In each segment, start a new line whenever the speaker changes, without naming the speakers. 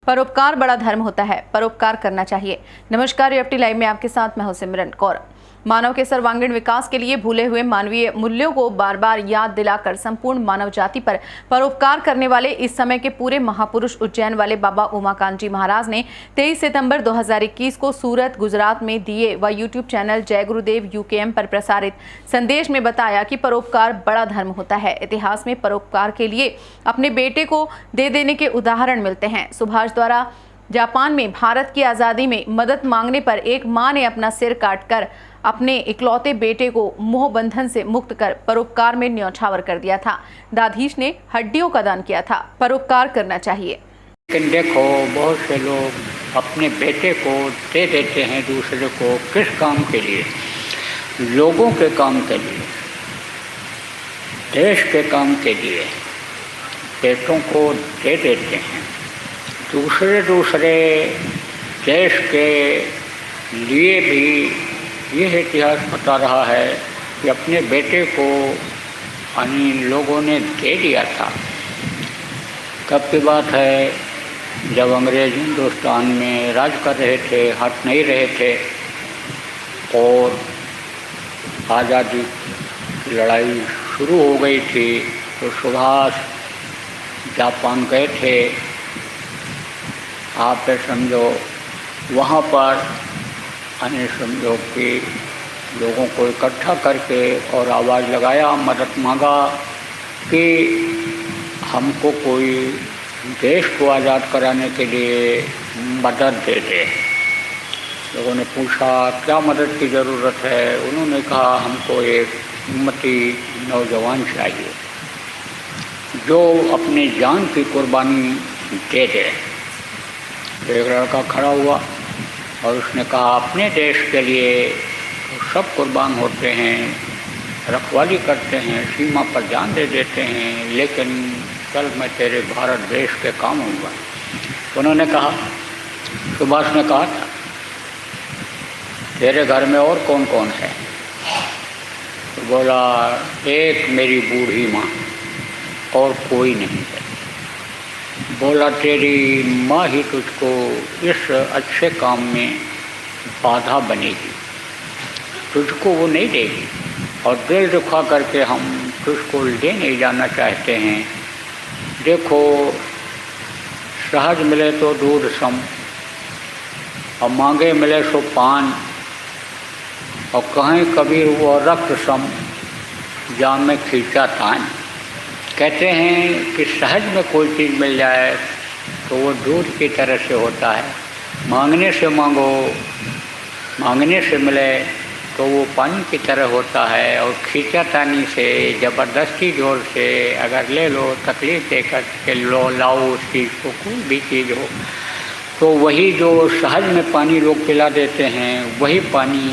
परोपकार बड़ा धर्म होता है, परोपकार करना चाहिए। नमस्कार, यूएफटी लाइव में आपके साथ मैं हूं सिमरन कौर। मानव के सर्वांगीण विकास के लिए भूले हुए मानवीय मूल्यों को बार बार याद दिलाकर संपूर्ण मानव जाति पर परोपकार करने वाले इस समय के पूरे महापुरुष उज्जैन वाले बाबा उमाकांत जी महाराज ने 23 सितंबर 2021 को सूरत, गुजरात में दिए व यूट्यूब चैनल जय गुरुदेव यूकेएम पर प्रसारित संदेश में बताया कि परोपकार बड़ा धर्म होता है। इतिहास में परोपकार के लिए अपने बेटे को दे देने के उदाहरण मिलते हैं। सुभाष द्वारा जापान में भारत की आज़ादी में मदद मांगने पर एक मां ने अपना सिर काटकर अपने इकलौते बेटे को मोह बंधन से मुक्त कर परोपकार में न्यौछावर कर दिया था। दाधीश ने हड्डियों का दान किया था। परोपकार करना चाहिए।
लेकिन देखो, बहुत से लोग अपने बेटे को दे देते हैं दूसरे को। किस काम के लिए? लोगों के काम के लिए, देश के काम के लिए बेटों को दे देते हैं। दूसरे देश के लिए भी यह इतिहास बता रहा है कि अपने बेटे को अन्य लोगों ने दे दिया था। कब की बात है? जब अंग्रेज हिंदुस्तान में राज कर रहे थे, हट नहीं रहे थे और आज़ादी की लड़ाई शुरू हो गई थी, तो सुभाष जापान गए थे। आप समझो वहाँ पर अन्य समझो कि लोगों को इकट्ठा करके और आवाज़ लगाया, मदद मांगा कि हमको कोई देश को आज़ाद कराने के लिए मदद दे दे। लोगों ने पूछा क्या मदद की ज़रूरत है? उन्होंने कहा हमको एक हिम्मती नौजवान चाहिए जो अपनी जान की कुर्बानी दे दे। एक लड़का खड़ा हुआ और उसने कहा अपने देश के लिए तो सब कुर्बान होते हैं, रखवाली करते हैं, सीमा पर जान दे देते हैं, लेकिन कल मैं तेरे भारत देश के काम आऊँगा। उन्होंने कहा, सुभाष ने कहा था, तेरे घर में और कौन कौन है? तो बोला एक मेरी बूढ़ी माँ और कोई नहीं है। बोला तेरी माँ ही तुझको इस अच्छे काम में बाधा बनेगी, तुझको वो नहीं देगी और दिल दुखा करके हम तुझको ले नहीं जाना चाहते हैं। देखो, सहज मिले तो दूध सम और मांगे मिले सो पान, और कहीं कबीर वो रक्त सम जान में खींचा तान। कहते हैं कि सहज में कोई चीज़ मिल जाए तो वो दूध की तरह से होता है। मांगने से मांगो, मांगने से मिले तो वो पानी की तरह होता है, और खींचातानी से, ज़बरदस्ती जोर से अगर ले लो, तकलीफ़ देकर के लाओ उस चीज़ को, कोई भी चीज़ हो, तो वही जो सहज में पानी लोग पिला देते हैं, वही पानी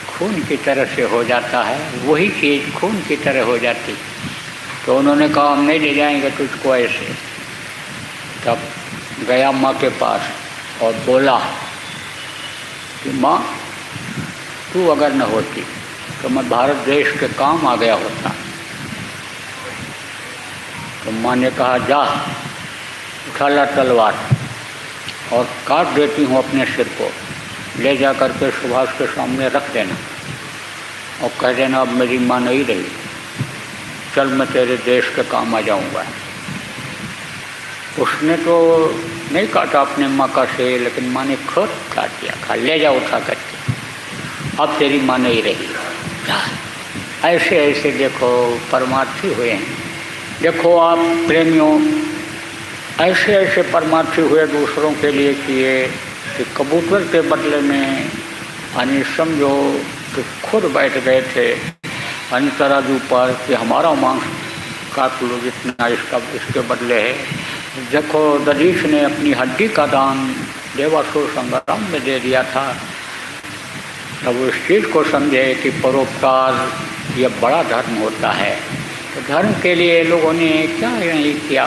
खून की तरह से हो जाता है, वही चीज़ खून की तरह हो जाती। तो उन्होंने कहा हम नहीं ले जाएंगे तुझको ऐसे। तब गया माँ के पास और बोला कि माँ, तू अगर न होती तो मैं भारत देश के काम आ गया होता। तो माँ ने कहा जा, उठा ला तलवार और काट देती हूँ अपने सिर को, ले जा करके सुभाष के सामने रख देना और कह देना अब मेरी माँ नहीं रही, चल मैं तेरे देश के काम आ जाऊंगा। उसने तो नहीं काटा अपने माँ का सिर, लेकिन माँ ने खुद काट दिया, खा ले जा उठा करके, अब तेरी माँ नहीं रही। ऐसे ऐसे देखो परमार्थी हुए हैं। देखो आप प्रेमियों, ऐसे ऐसे परमार्थी हुए दूसरों के लिए किए कि कबूतर के बदले में यानी समझो कि खुद बैठ गए थे तराजू पर कि हमारा मांस काट लो जितना इसके बदले है। देखो, दाधीश ने अपनी हड्डी का दान देवासुर संग्राम में दे दिया था। तब उस चीज़ को समझे कि परोपकार यह बड़ा धर्म होता है। तो धर्म के लिए लोगों ने क्या नहीं किया।